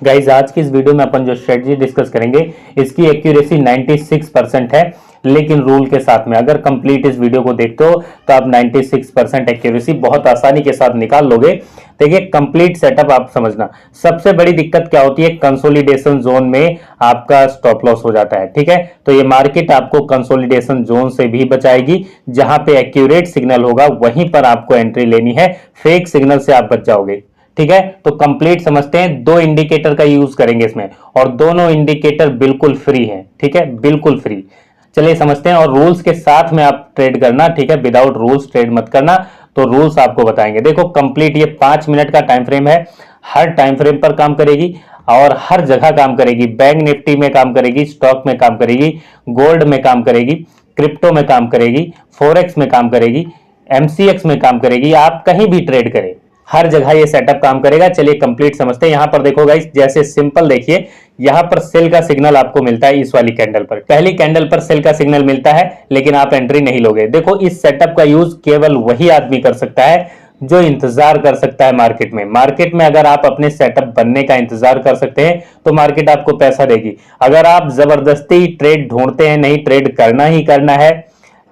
Guys आज की इस वीडियो में अपन जो स्ट्रेटजी डिस्कस करेंगे इसकी एक्यूरेसी 96% है, लेकिन रूल के साथ में। अगर कंप्लीट इस वीडियो को देखते हो तो आप 96% एक्यूरेसी बहुत आसानी के साथ निकाल लोगे। देखिए कंप्लीट सेटअप आप समझना। सबसे बड़ी दिक्कत क्या होती है, कंसोलिडेशन जोन में आपका स्टॉप लॉस हो जाता है। ठीक है, तो ये मार्केट आपको कंसोलिडेशन जोन से भी बचाएगी। जहां पे एक्यूरेट सिग्नल होगा वहीं पर आपको एंट्री लेनी है, फेक सिग्नल से आप बच जाओगे। ठीक है, तो कंप्लीट समझते हैं। दो इंडिकेटर का यूज करेंगे इसमें और दोनों इंडिकेटर बिल्कुल फ्री हैं। ठीक है, बिल्कुल फ्री। चलिए समझते हैं, और रूल्स के साथ में आप ट्रेड करना। ठीक है, विदाउट रूल्स ट्रेड मत करना। तो रूल्स आपको बताएंगे। देखो कंप्लीट ये 5 मिनट का टाइम फ्रेम है, हर टाइम फ्रेम पर काम करेगी और हर जगह काम करेगी। बैंक निफ्टी में काम करेगी, स्टॉक में काम करेगी, गोल्ड में काम करेगी, क्रिप्टो में काम करेगी, फोरेक्स में काम करेगी, एमसीएक्स में काम करेगी। आप कहीं भी ट्रेड करें, हर जगह ये सेटअप काम करेगा। चलिए कंप्लीट समझते हैं। यहां पर देखो गाइस, जैसे सिंपल देखिए, यहां पर सेल का सिग्नल आपको मिलता है इस वाली कैंडल पर। पहली कैंडल पर सेल का सिग्नल मिलता है, लेकिन आप एंट्री नहीं लोगे। देखो इस सेटअप का यूज केवल वही आदमी कर सकता है जो इंतजार कर सकता है मार्केट में। मार्केट में अगर आप अपने सेटअप बनने का इंतजार कर सकते हैं तो मार्केट आपको पैसा देगी। अगर आप जबरदस्ती ट्रेड ढूंढते हैं, नहीं ट्रेड करना ही करना है,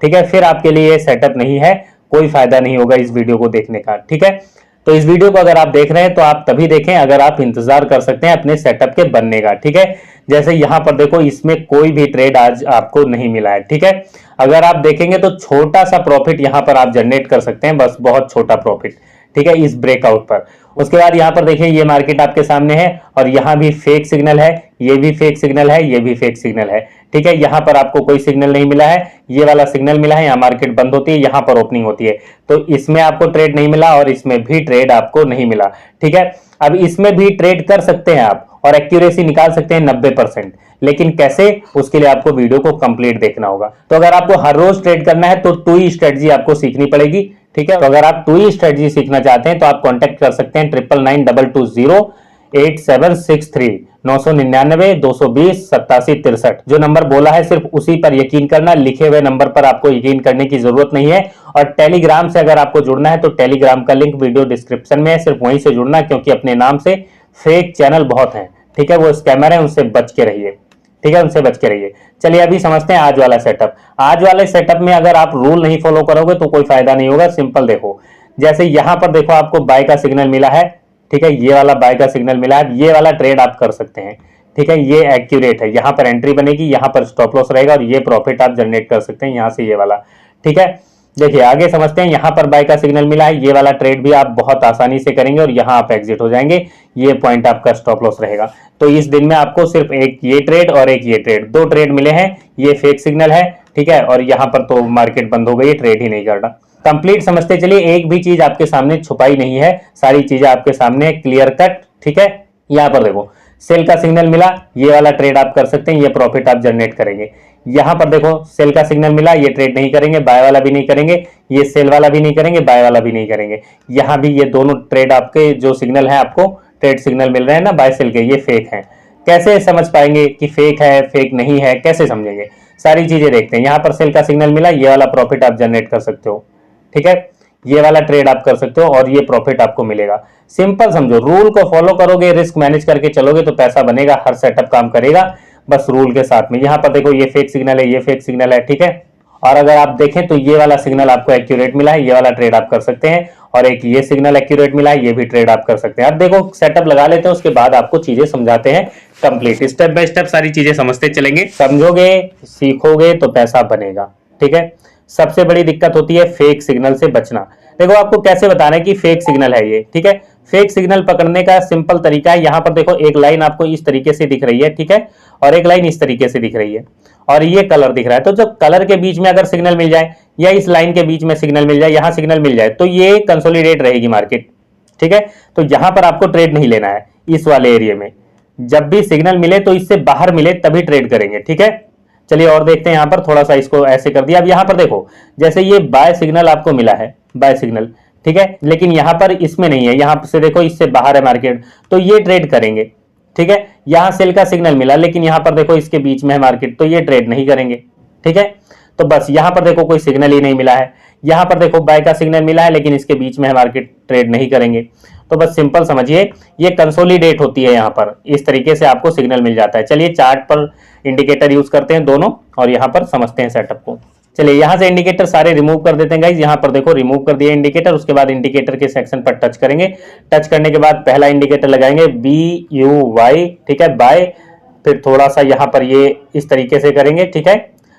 ठीक है, फिर आपके लिए ये सेटअप नहीं है। कोई फायदा नहीं होगा इस वीडियो को देखने का। ठीक है, तो इस वीडियो को अगर आप देख रहे हैं तो आप तभी देखें अगर आप इंतजार कर सकते हैं अपने सेटअप के बनने का। ठीक है, जैसे यहां पर देखो, इसमें कोई भी ट्रेड आज आपको नहीं मिला है। ठीक है, अगर आप देखेंगे तो छोटा सा प्रॉफिट यहां पर आप जनरेट कर सकते हैं, बस बहुत छोटा प्रॉफिट। ठीक है, इस ब्रेकआउट पर। उसके बाद यहां पर देखिए, ये मार्केट आपके सामने है और यहां भी फेक सिग्नल है, ये भी फेक सिग्नल है, ये भी फेक सिग्नल है। ठीक है, यहां पर आपको कोई सिग्नल नहीं मिला है, ये वाला सिग्नल मिला है। यहां मार्केट बंद होती है, यहां पर ओपनिंग होती है, तो इसमें आपको ट्रेड नहीं मिला और इसमें भी ट्रेड आपको नहीं मिला। ठीक है, अब इसमें भी ट्रेड कर सकते हैं आप और एक्यूरेसी निकाल सकते हैं 90%। लेकिन कैसे, उसके लिए आपको वीडियो को कंप्लीट देखना होगा। तो अगर आपको हर रोज ट्रेड करना है तो 2E स्ट्रेटजी आपको सीखनी पड़ेगी। ठीक है, तो अगर आप 2E स्ट्रेटजी सीखना चाहते हैं तो आप कांटेक्ट कर सकते हैं 9992208763 999-220-8763। जो नंबर बोला है सिर्फ उसी पर यकीन करना, लिखे हुए नंबर पर आपको यकीन करने की जरूरत नहीं है। और टेलीग्राम से अगर आपको जुड़ना है तो टेलीग्राम का लिंक वीडियो डिस्क्रिप्शन में है, सिर्फ वहीं से जुड़ना, क्योंकि अपने नाम से फेक चैनल बहुत हैं। ठीक है, वो स्कैमर है, उनसे बच के रहिए। ठीक है, उनसे बच के रहिए। चलिए अभी समझते हैं आज वाला सेटअप। आज वाले सेटअप में अगर आप रूल नहीं फॉलो करोगे तो कोई फायदा नहीं होगा। सिंपल देखो, जैसे यहां पर देखो आपको बाय का सिग्नल मिला है। ठीक है, ये वाला बाय का सिग्नल मिला है, ये वाला ट्रेड आप कर सकते हैं। ठीक है, ये एक्यूरेट है, यहां पर एंट्री बनेगी, यहां पर स्टॉप लॉस रहेगा और ये प्रॉफिट आप जनरेट कर सकते हैं यहां से, ये वाला। ठीक है, देखिए आगे समझते हैं। यहां पर बाय का सिग्नल मिला है, ये वाला ट्रेड भी आप बहुत आसानी से करेंगे और यहां आप एग्जिट हो जाएंगे। ये पॉइंट आपका स्टॉप लॉस रहेगा। तो इस दिन में आपको सिर्फ एक ये ट्रेड और एक ये ट्रेड, दो ट्रेड मिले हैं। ये फेक सिग्नल है, ठीक है, और यहां पर तो मार्केट बंद हो गई, ट्रेड ही नहीं करना। कंप्लीट समझते चलिए, एक भी चीज आपके सामने छुपाई नहीं है, सारी चीजें आपके सामने क्लियर कट। ठीक है, यहां पर देखो सेल का सिग्नल मिला, ये वाला ट्रेड आप कर सकते हैं, ये प्रॉफिट आप जनरेट करेंगे। यहां पर देखो सेल का सिग्नल मिला, ये ट्रेड नहीं करेंगे, बाय वाला भी नहीं करेंगे, ये सेल वाला भी नहीं करेंगे, बाय वाला भी नहीं करेंगे। यहां भी ये दोनों ट्रेड आपके जो सिग्नल है, आपको ट्रेड सिग्नल मिल रहे हैं ना बाय सेल के, ये फेक हैं। कैसे समझ पाएंगे कि फेक है फेक नहीं है, कैसे समझेंगे? सारी चीजें देखते हैं। यहां पर सेल का सिग्नल मिला, ये वाला प्रॉफिट आप जनरेट कर सकते हो। ठीक है, ये वाला ट्रेड आप कर सकते हो और ये प्रॉफिट आपको मिलेगा। सिंपल समझो, रूल को फॉलो करोगे, रिस्क मैनेज करके चलोगे तो पैसा बनेगा, हर सेटअप काम करेगा, बस रूल के साथ में। यहां पर देखो ये फेक सिग्नल है, ये फेक सिग्नल है। ठीक है, और अगर आप देखें तो ये वाला सिग्नल आपको एक्यूरेट मिला है, ये वाला ट्रेड आप कर सकते हैं, और एक ये सिग्नल एक्यूरेट मिला है, ये भी ट्रेड आप कर सकते हैं। अब देखो सेटअप लगा लेते हैं, उसके बाद आपको चीजें समझाते हैं कंप्लीट, स्टेप बाय स्टेप सारी चीजें समझते चलेंगे। समझोगे, सीखोगे तो पैसा बनेगा। ठीक है, सबसे बड़ी दिक्कत होती है फेक सिग्नल से बचना। देखो आपको कैसे बताना है कि फेक सिग्नल है ये। ठीक है, फेक सिग्नल पकड़ने का सिंपल तरीका है, यहां पर देखो एक लाइन आपको इस तरीके से दिख रही है, ठीक है, और एक लाइन इस तरीके से दिख रही है, और ये कलर दिख रहा है। तो जब कलर के बीच में अगर सिग्नल मिल जाए या इस लाइन के बीच में सिग्नल मिल जाए, यहां सिग्नल मिल जाए, तो ये कंसोलिडेट रहेगी मार्केट। ठीक है, तो यहां पर आपको ट्रेड नहीं लेना है इस वाले एरिया में। जब भी सिग्नल मिले तो इससे बाहर मिले तभी ट्रेड करेंगे। ठीक है, चलिए और देखते हैं। यहां पर थोड़ा सा इसको ऐसे कर दिया। अब यहां पर देखो, जैसे ये बाय सिग्नल आपको मिला है, बाय सिग्नल, ठीक है, लेकिन यहां पर इसमें नहीं है, यहां से देखो इससे बाहर है मार्केट, तो ये ट्रेड करेंगे। ठीक है, यहां सेल का सिग्नल मिला, लेकिन यहां पर देखो इसके बीच में है मार्केट, तो ये ट्रेड नहीं करेंगे। ठीक है, तो बस यहां पर देखो कोई सिग्नल ही नहीं मिला है, यहां पर देखो बाय का सिग्नल मिला है, लेकिन इसके बीच में है मार्केट, ट्रेड नहीं करेंगे। तो बस सिंपल समझिए, ये कंसोलिडेट होती है, यहाँ पर इस तरीके से आपको सिग्नल मिल जाता है। चलिए चार्ट पर इंडिकेटर यूज करते हैं दोनों और यहाँ पर समझते हैं सेटअप को। चलिए यहाँ से इंडिकेटर सारे रिमूव कर देते हैं गाइज। यहाँ पर देखो रिमूव कर दिया इंडिकेटर, उसके बाद इंडिकेटर के सेक्शन पर टच करेंगे। टच करने के बाद पहला इंडिकेटर लगाएंगे BUY, ठीक है, बाय। फिर थोड़ा सा यहाँ पर ये इस तरीके से करेंगे, ठीक है,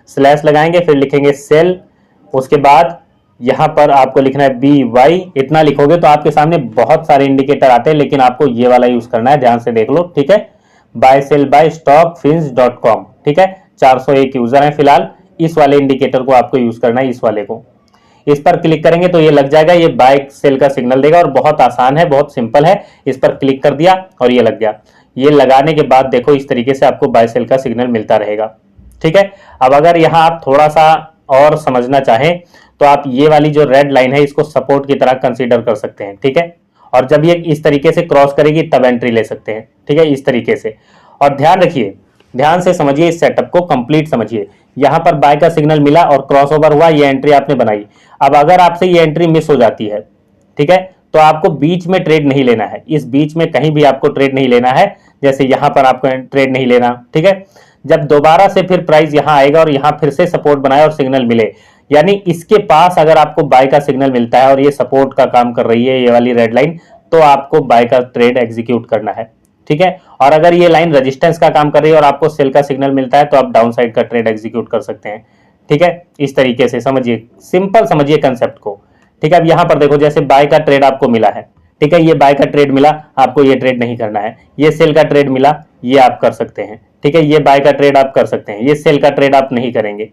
स्लैश लगाएंगे, फिर लिखेंगे सेल। उसके बाद यहाँ पर आपको लिखना है BY। इतना लिखोगे तो आपके सामने बहुत सारे इंडिकेटर आते हैं, लेकिन आपको ये वाला यूज करना है, ध्यान से देख लो, ठीक है। बाय सेल बाय stockfins.com, ठीक है। 401 यूजर है फिलहाल, इस वाले इंडिकेटर को आपको यूज करना है, इस वाले को। इस पर क्लिक करेंगे तो ये लग जाएगा, ये बाय सेल का सिग्नल देगा और बहुत आसान है, बहुत सिंपल है। इस पर क्लिक कर दिया और ये लग गया। ये लगाने के बाद देखो इस तरीके से आपको बाय सेल का सिग्नल मिलता रहेगा, ठीक है। अब अगर यहाँ आप थोड़ा सा और समझना चाहें तो आप ये वाली जो रेड लाइन है इसको सपोर्ट की तरह कंसीडर कर सकते हैं, ठीक है। और जब ये इस तरीके से क्रॉस करेगी तब एंट्री ले सकते हैं, ठीक है, इस तरीके से। और ध्यान रखिए, ध्यान से समझिए, इस सेटअप को कंप्लीट समझिए। यहाँ पर बाय का सिग्नल मिला और क्रॉसओवर हुआ, ये एंट्री आपने बनाई। अब अगर आपसे ये एंट्री मिस हो जाती है, ठीक है, तो आपको बीच में ट्रेड नहीं लेना है, इस बीच में कहीं भी आपको ट्रेड नहीं लेना है। जैसे यहाँ पर आपको ट्रेड नहीं लेना, ठीक है। जब दोबारा से फिर प्राइस यहाँ आएगा और यहाँ फिर से सपोर्ट बनाए और सिग्नल मिले, यानी इसके पास अगर आपको बाय का सिग्नल मिलता है और ये सपोर्ट का काम कर रही है, ये वाली रेड लाइन, तो आपको बाय का ट्रेड एग्जीक्यूट करना है, ठीक है। और अगर ये लाइन रेजिस्टेंस का काम कर रही है और आपको सेल का सिग्नल मिलता है तो आप डाउन साइड का ट्रेड एग्जीक्यूट कर सकते हैं, ठीक है। इस तरीके से समझिए, सिंपल समझिए कंसेप्ट को, ठीक है। अब यहाँ पर देखो, जैसे बाय का ट्रेड आपको मिला है, ठीक है, ये बाय का ट्रेड मिला, आपको ये ट्रेड नहीं करना है। ये सेल का ट्रेड मिला, ये आप कर सकते हैं, ठीक है। ये बाय का ट्रेड आप कर सकते हैं, ये सेल का ट्रेड आप नहीं करेंगे,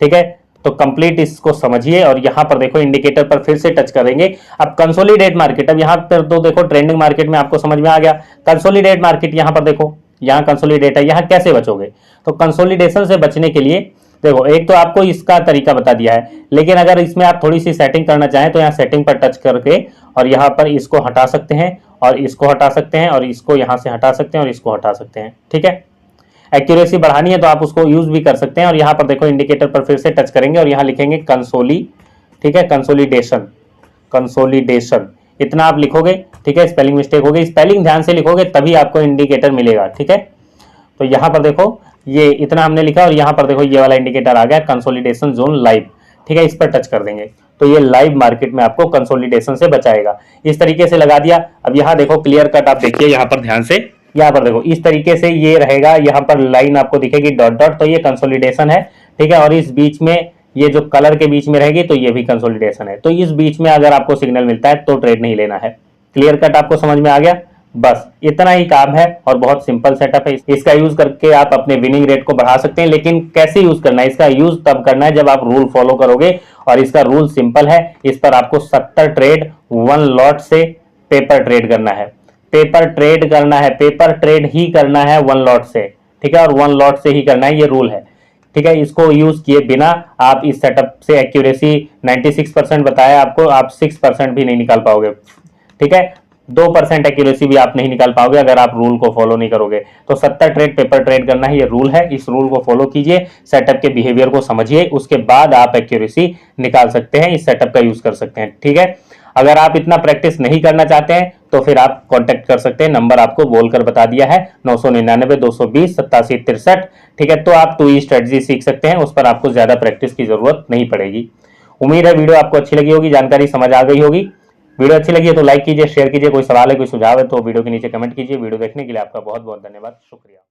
ठीक है। तो कंप्लीट इसको समझिए और यहाँ पर देखो इंडिकेटर पर फिर से टच करेंगे। अब कंसोलिडेट मार्केट, अब यहाँ पर तो देखो ट्रेंडिंग मार्केट में आपको समझ में आ गया। कंसोलिडेट मार्केट यहाँ पर देखो, यहाँ कंसोलिडेट है, यहाँ कैसे बचोगे? तो कंसोलिडेशन से बचने के लिए देखो, एक तो आपको इसका तरीका बता दिया है, लेकिन अगर इसमें आप थोड़ी सी सेटिंग करना चाहें तो यहाँ सेटिंग पर टच करके और यहाँ पर इसको हटा सकते हैं और इसको हटा सकते हैं और इसको यहाँ से हटा सकते हैं और इसको हटा सकते हैं, ठीक है। एक्यूरेसी बढ़ानी है तो आप उसको यूज भी कर सकते हैं। और यहाँ पर देखो इंडिकेटर पर फिर से टच करेंगे और यहाँ लिखेंगे कंसोली, ठीक है, कंसोलिडेशन, कंसोलिडेशन, इतना आप लिखोगे, ठीक है। स्पेलिंग मिस्टेक हो गई, स्पेलिंग ध्यान से लिखोगे तभी आपको इंडिकेटर मिलेगा, ठीक है। तो यहाँ पर देखो ये इतना हमने लिखा और यहाँ पर देखो ये वाला इंडिकेटर आ गया, कंसोलिडेशन जोन लाइव, ठीक है। इस पर टच कर देंगे तो ये लाइव मार्केट में आपको कंसोलिडेशन से बचाएगा। इस तरीके से लगा दिया। अब यहाँ देखो क्लियर कट, आप देखिए यहाँ पर ध्यान से, यहाँ पर देखो इस तरीके से ये रहेगा, यहाँ पर लाइन आपको दिखेगी डॉट डॉट, तो ये कंसोलिडेशन है, ठीक है। और इस बीच में ये जो कलर के बीच में रहेगी तो ये भी कंसोलिडेशन है। तो इस बीच में अगर आपको सिग्नल मिलता है तो ट्रेड नहीं लेना है। क्लियर कट आपको समझ में आ गया? बस इतना ही काम है और बहुत सिंपल सेटअप है। इसका यूज करके आप अपने विनिंग रेट को बढ़ा सकते हैं। लेकिन कैसे यूज करना है? इसका यूज तब करना है जब आप रूल फॉलो करोगे और इसका रूल सिंपल है। इस पर आपको 70 ट्रेड 1 लॉट से पेपर ट्रेड करना है, पेपर ट्रेड करना है, पेपर ट्रेड ही करना है 1 लॉट से, ठीक है। और 1 लॉट से ही करना है, ये रूल है, ठीक है। इसको यूज किए बिना आप इस सेटअप से एक्यूरेसी 96% बताया आपको, आप 6% भी नहीं निकाल पाओगे, ठीक है। 2% एक्यूरेसी भी आप नहीं निकाल पाओगे अगर आप रूल को फॉलो नहीं करोगे। तो 70 ट्रेड पेपर ट्रेड करना है, ये रूल है। इस रूल को फॉलो कीजिए, सेटअप के बिहेवियर को समझिए, उसके बाद आप एक्यूरेसी निकाल सकते हैं, इस सेटअप का यूज कर सकते हैं, ठीक है। अगर आप इतना प्रैक्टिस नहीं करना चाहते हैं तो फिर आप कांटेक्ट कर सकते हैं, नंबर आपको बोलकर बता दिया है 999 220 87 63, ठीक है। तो आप 2E स्ट्रेटजी सीख सकते हैं, उस पर आपको ज्यादा प्रैक्टिस की जरूरत नहीं पड़ेगी। उम्मीद है वीडियो आपको अच्छी लगी होगी, जानकारी समझ आ गई होगी। वीडियो अच्छी लगी है तो लाइक कीजिए, शेयर कीजिए, कोई सवाल है कोई सुझाव है तो वीडियो के नीचे कमेंट कीजिए। वीडियो देखने के लिए आपका बहुत बहुत धन्यवाद, शुक्रिया।